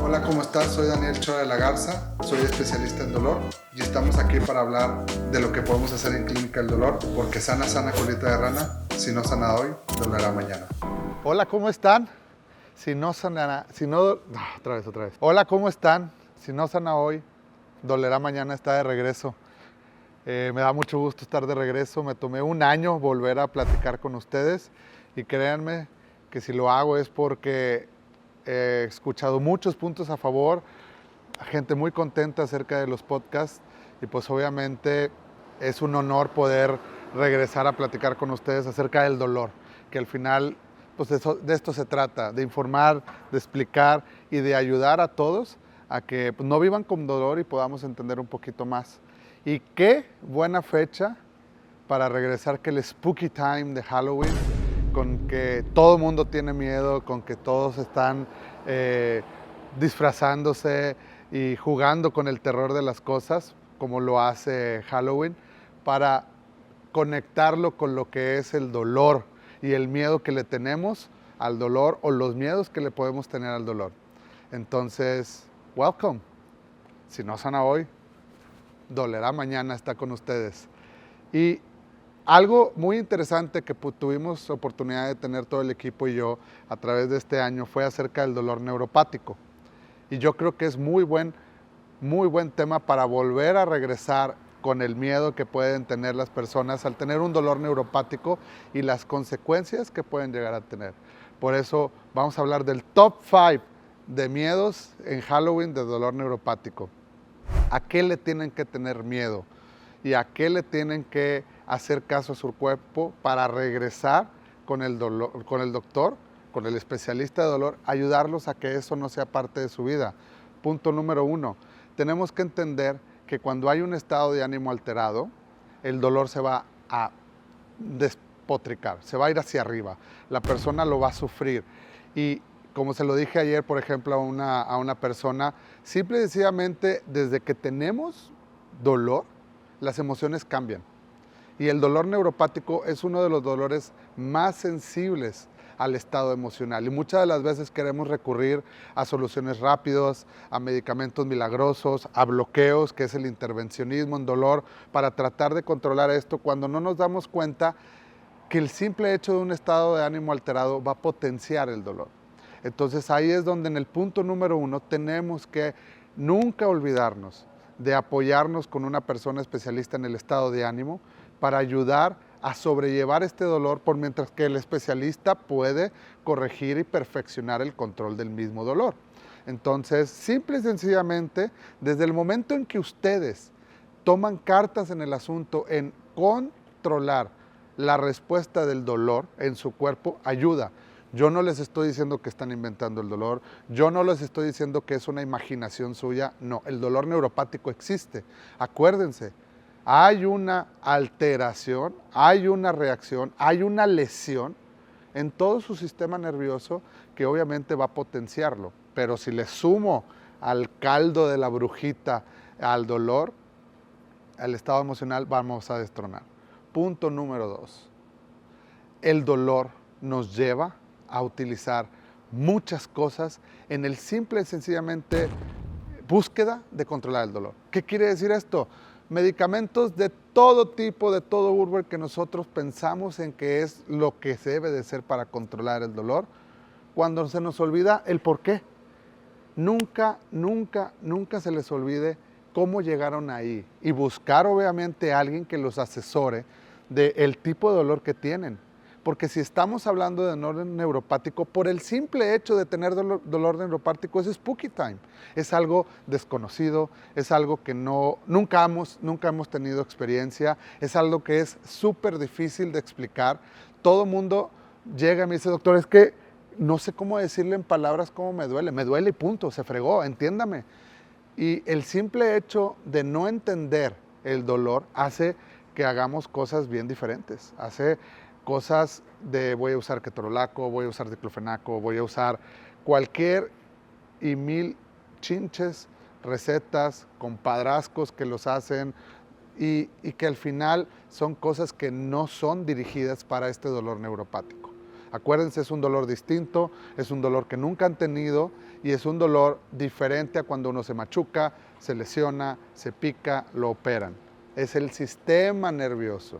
Hola, ¿cómo estás? Soy Daniel Chora de la Garza, soy especialista en dolor y estamos aquí para hablar de lo que podemos hacer en Clínica del Dolor, porque sana colita de rana, si no sana hoy, dolerá mañana. Hola, ¿cómo están? Otra vez. Hola, ¿cómo están? Si no sana hoy, dolerá mañana, está de regreso. Me da mucho gusto estar de regreso. Me tomé un año volver a platicar con ustedes y créanme que si lo hago es porque he escuchado muchos puntos a favor, gente muy contenta acerca de los podcasts y pues obviamente es un honor poder regresar a platicar con ustedes acerca del dolor, que al final pues de esto se trata, de informar, de explicar y de ayudar a todos a que pues, no vivan con dolor y podamos entender un poquito más. Y qué buena fecha para regresar que el Spooky Time de Halloween, con que todo el mundo tiene miedo, con que todos están disfrazándose y jugando con el terror de las cosas, como lo hace Halloween, para conectarlo con lo que es el dolor y el miedo que le tenemos al dolor o los miedos que le podemos tener al dolor. Entonces, welcome. Si no sana hoy, dolerá mañana, está con ustedes. Y algo muy interesante que tuvimos oportunidad de tener todo el equipo y yo a través de este año fue acerca del dolor neuropático. Y yo creo que es muy buen tema para volver a regresar con el miedo que pueden tener las personas al tener un dolor neuropático y las consecuencias que pueden llegar a tener. Por eso vamos a hablar del top 5 de miedos en Halloween de dolor neuropático. ¿A qué le tienen que tener miedo? ¿Y a qué le tienen que hacer caso a su cuerpo para regresar con el doctor, con el especialista de dolor, ayudarlos a que eso no sea parte de su vida? Punto número 1. Tenemos que entender que cuando hay un estado de ánimo alterado, el dolor se va a despotricar, se va a ir hacia arriba. La persona lo va a sufrir. Y como se lo dije ayer, por ejemplo, a una persona, simple y sencillamente, desde que tenemos dolor, las emociones cambian. Y el dolor neuropático es uno de los dolores más sensibles al estado emocional. Y muchas de las veces queremos recurrir a soluciones rápidas, a medicamentos milagrosos, a bloqueos, que es el intervencionismo en dolor, para tratar de controlar esto, cuando no nos damos cuenta que el simple hecho de un estado de ánimo alterado va a potenciar el dolor. Entonces ahí es donde en el punto número 1 tenemos que nunca olvidarnos de apoyarnos con una persona especialista en el estado de ánimo para ayudar a sobrellevar este dolor, por mientras que el especialista puede corregir y perfeccionar el control del mismo dolor. Entonces, simple y sencillamente, desde el momento en que ustedes toman cartas en el asunto en controlar la respuesta del dolor en su cuerpo, ayuda. Yo no les estoy diciendo que están inventando el dolor, yo no les estoy diciendo que es una imaginación suya, no, el dolor neuropático existe. Acuérdense, hay una alteración, hay una reacción, hay una lesión en todo su sistema nervioso que obviamente va a potenciarlo. Pero si le sumo al caldo de la brujita, al dolor, al estado emocional, vamos a destronar. Punto número 2. El dolor nos lleva a utilizar muchas cosas en el simple y sencillamente búsqueda de controlar el dolor. ¿Qué quiere decir esto? Medicamentos de todo tipo, de todo urbe que nosotros pensamos en que es lo que se debe de ser para controlar el dolor, cuando se nos olvida el por qué. Nunca se les olvide cómo llegaron ahí y buscar obviamente a alguien que los asesore del tipo de dolor que tienen. Porque si estamos hablando de dolor neuropático, por el simple hecho de tener dolor neuropático, es spooky time. Es algo desconocido, es algo que nunca hemos tenido experiencia, es algo que es súper difícil de explicar. Todo mundo llega y me dice, doctor, es que no sé cómo decirle en palabras cómo me duele y punto, se fregó, entiéndame. Y el simple hecho de no entender el dolor hace que hagamos cosas bien diferentes, hace cosas de voy a usar ketorolaco, voy a usar diclofenaco, voy a usar cualquier y mil chinches, recetas, compadrazcos que los hacen y que al final son cosas que no son dirigidas para este dolor neuropático. Acuérdense, es un dolor distinto, es un dolor que nunca han tenido y es un dolor diferente a cuando uno se machuca, se lesiona, se pica, lo operan. Es el sistema nervioso,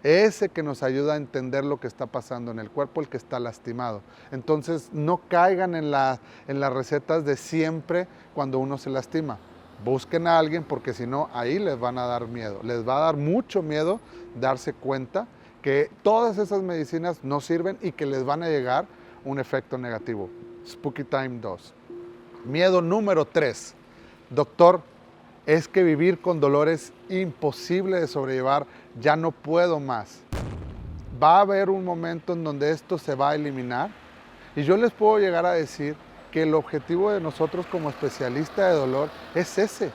ese que nos ayuda a entender lo que está pasando en el cuerpo, el que está lastimado. Entonces no caigan en las recetas de siempre cuando uno se lastima. Busquen a alguien porque si no, ahí les van a dar miedo. Les va a dar mucho miedo darse cuenta que todas esas medicinas no sirven y que les van a llegar un efecto negativo. Spooky Time 2. Miedo número 3. Doctor, es que vivir con dolor es imposible de sobrellevar, ya no puedo más. Va a haber un momento en donde esto se va a eliminar y yo les puedo llegar a decir que el objetivo de nosotros como especialista de dolor es ese,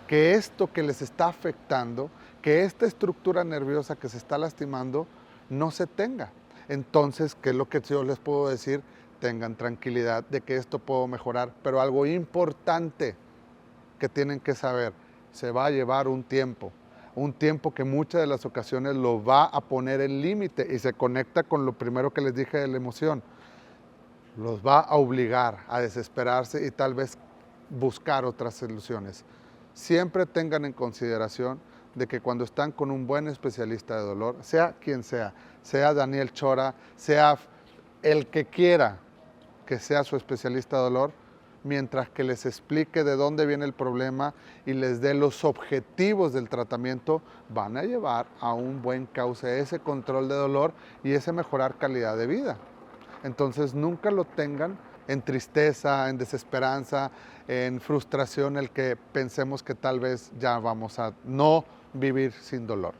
que esto que les está afectando, que esta estructura nerviosa que se está lastimando no se tenga. Entonces, ¿qué es lo que yo les puedo decir? Tengan tranquilidad de que esto puedo mejorar, pero algo importante que tienen que saber, se va a llevar un tiempo que muchas de las ocasiones lo va a poner en límite y se conecta con lo primero que les dije de la emoción. Los va a obligar a desesperarse y tal vez buscar otras soluciones. Siempre tengan en consideración de que cuando están con un buen especialista de dolor, sea quien sea Daniel Chora, sea el que quiera que sea su especialista de dolor, mientras que les explique de dónde viene el problema y les dé los objetivos del tratamiento, van a llevar a un buen cauce ese control de dolor y ese mejorar calidad de vida. Entonces nunca lo tengan en tristeza, en desesperanza, en frustración, el que pensemos que tal vez ya vamos a no vivir sin dolor.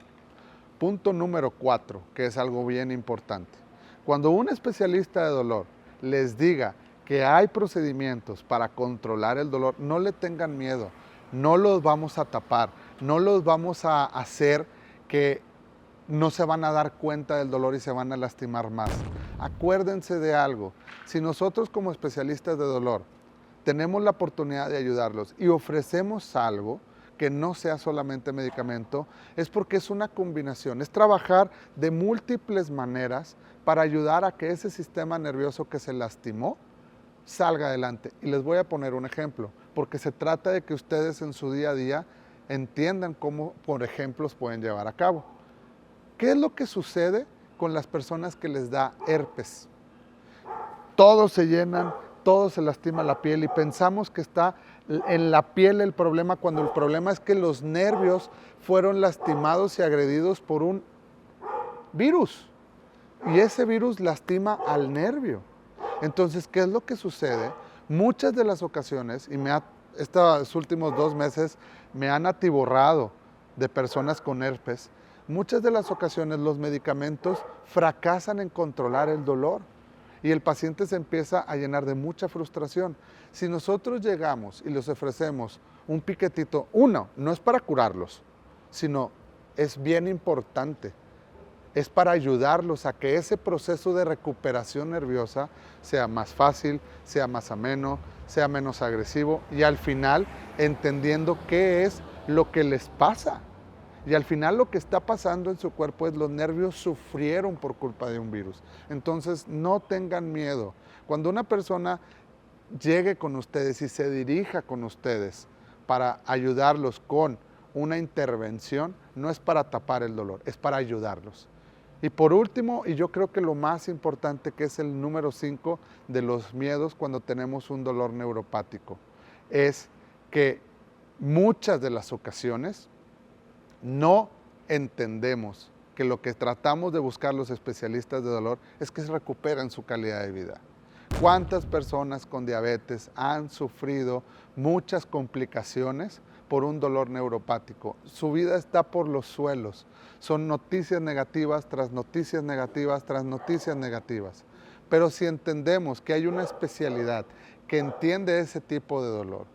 Punto número 4, que es algo bien importante. Cuando un especialista de dolor les diga que hay procedimientos para controlar el dolor, no le tengan miedo, no los vamos a tapar, no los vamos a hacer que no se van a dar cuenta del dolor y se van a lastimar más. Acuérdense de algo, si nosotros como especialistas de dolor tenemos la oportunidad de ayudarlos y ofrecemos algo que no sea solamente medicamento, es porque es una combinación, es trabajar de múltiples maneras para ayudar a que ese sistema nervioso que se lastimó salga adelante. Y les voy a poner un ejemplo, porque se trata de que ustedes en su día a día entiendan cómo, por ejemplos, pueden llevar a cabo. ¿Qué es lo que sucede con las personas que les da herpes? Todos se llenan, todos se lastima la piel y pensamos que está en la piel el problema, cuando el problema es que los nervios fueron lastimados y agredidos por un virus. Y ese virus lastima al nervio. Entonces, ¿qué es lo que sucede? Muchas de las ocasiones, y estos últimos 2 meses me han atiborrado de personas con herpes, muchas de las ocasiones los medicamentos fracasan en controlar el dolor y el paciente se empieza a llenar de mucha frustración. Si nosotros llegamos y les ofrecemos un piquetito, no es para curarlos, sino es bien importante. Es para ayudarlos a que ese proceso de recuperación nerviosa sea más fácil, sea más ameno, sea menos agresivo y al final entendiendo qué es lo que les pasa. Y al final lo que está pasando en su cuerpo es los nervios sufrieron por culpa de un virus. Entonces no tengan miedo. Cuando una persona llegue con ustedes y se dirija con ustedes para ayudarlos con una intervención, no es para tapar el dolor, es para ayudarlos. Y por último, y yo creo que lo más importante, que es el número 5 de los miedos cuando tenemos un dolor neuropático, es que muchas de las ocasiones no entendemos que lo que tratamos de buscar los especialistas de dolor es que se recuperen su calidad de vida. ¿Cuántas personas con diabetes han sufrido muchas complicaciones por un dolor neuropático? Su vida está por los suelos. Son noticias negativas tras noticias negativas tras noticias negativas. Pero si entendemos que hay una especialidad que entiende ese tipo de dolor,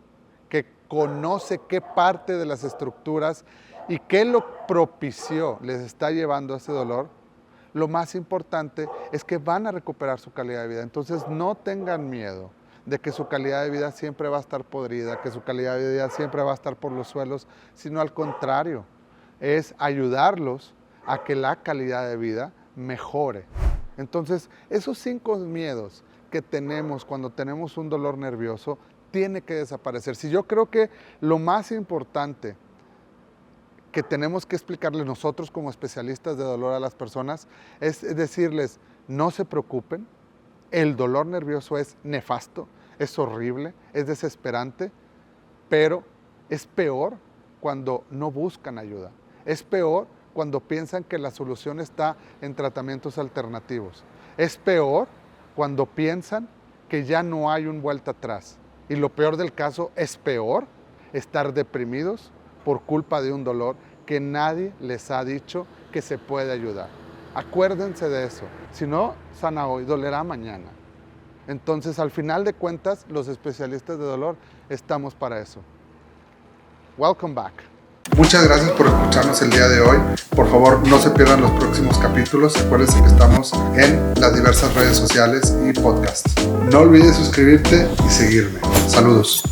que conoce qué parte de las estructuras y qué lo propició les está llevando a ese dolor, lo más importante es que van a recuperar su calidad de vida. Entonces no tengan miedo de que su calidad de vida siempre va a estar podrida, que su calidad de vida siempre va a estar por los suelos, sino al contrario, es ayudarlos a que la calidad de vida mejore. Entonces, esos 5 miedos que tenemos cuando tenemos un dolor nervioso tiene que desaparecer. Si yo creo que lo más importante que tenemos que explicarles nosotros como especialistas de dolor a las personas es decirles, no se preocupen, el dolor nervioso es nefasto, es horrible, es desesperante, pero es peor cuando no buscan ayuda. Es peor cuando piensan que la solución está en tratamientos alternativos. Es peor cuando piensan que ya no hay un vuelta atrás. Y lo peor del caso, es peor estar deprimidos por culpa de un dolor que nadie les ha dicho que se puede ayudar. Acuérdense de eso. Si no sana hoy, dolerá mañana. Entonces, al final de cuentas, los especialistas de dolor estamos para eso. Welcome back. Muchas gracias por escucharnos el día de hoy. Por favor, no se pierdan los próximos capítulos. Acuérdense que estamos en las diversas redes sociales y podcasts. No olvides suscribirte y seguirme. Saludos.